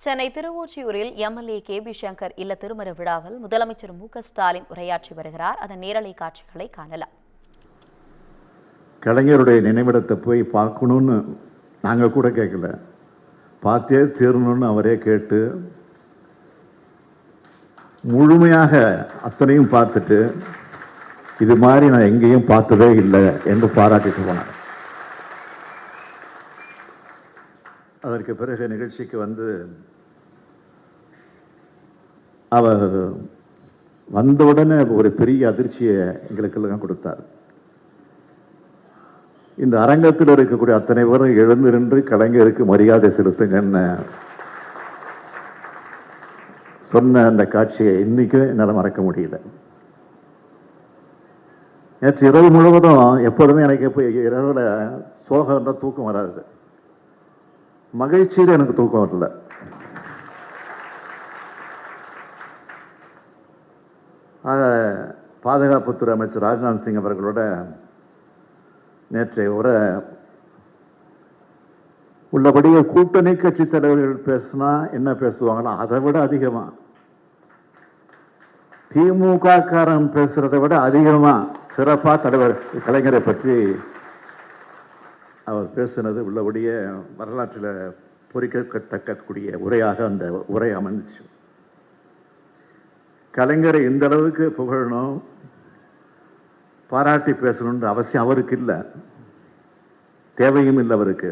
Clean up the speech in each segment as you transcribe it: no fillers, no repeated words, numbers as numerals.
சென்னை திருவொற்றியூரில் MLA K P. Shankar இல்ல திருமண விழாவில் முதலமைச்சர் மு.க.ஸ்டாலின் உரையாற்றி வருகிறார். அதன் நேரலை காட்சிகளை காணலாம். கலைஞருடைய நினைவிடத்தை போய் பார்க்கணும்னு நாங்கள் கூட கேட்கல, பார்த்தே தீரணும்னு அவரே கேட்டு முழுமையாக அத்தனையும் பார்த்துட்டு இது மாதிரி நான் எங்கேயும் பார்த்ததே இல்லை என்று பாராட்டிட்டு போனார். அதற்கு பிறகு நிகழ்ச்சிக்கு வந்து அவர் வந்தவுடனே ஒரு பெரிய அதிர்ச்சியை எங்களுக்கெல்லாம் கொடுத்தார். இந்த அரங்கத்தில் இருக்கக்கூடிய அத்தனை பேரும் எழுந்து நின்று கலைஞருக்கு மரியாதை செலுத்துங்கன்னு சொன்ன அந்த காட்சியை இன்னைக்கும் என்னால் மறக்க முடியல. நேற்று இரவு முழுவதும் எப்போதுமே எனக்கு இரவுல சோகம் தூக்கம் வராது, மகிழ்ச்சியில் எனக்கு தூக்கம் வரல. ஆக பாதுகாப்புத்துறை அமைச்சர் ராஜ்நாத் சிங் அவர்களோட நேற்றைய உரை உள்ளபடியே கூட்டணி கட்சி தலைவர்கள் பேசினா என்ன பேசுவாங்களோ அதை விட அதிகமா திமுக காரன் பேசுறதை விட அதிகமா சிறப்பா தலைவர் கலைஞரை பற்றி அவர் பேசினது உள்ளபடியே வரலாற்றில் பொறிக்கத்தக்கக்கூடிய உரையாக அந்த உரை அமைந்துச்சு. கலைஞரை இந்த அளவுக்கு புகழணும், பாராட்டி பேசணுன்ற அவசியம் அவருக்கு இல்லை, தேவையும் இல்லை அவருக்கு.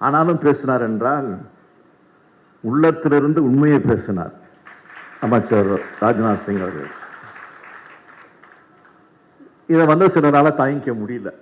ஆனாலும் பேசினார் என்றால் உள்ளத்திலிருந்து உண்மையை பேசினார் அமைச்சர் ராஜ்நாத் சிங் அவர்கள். இதை சிலரால தாங்கிக்க முடியல.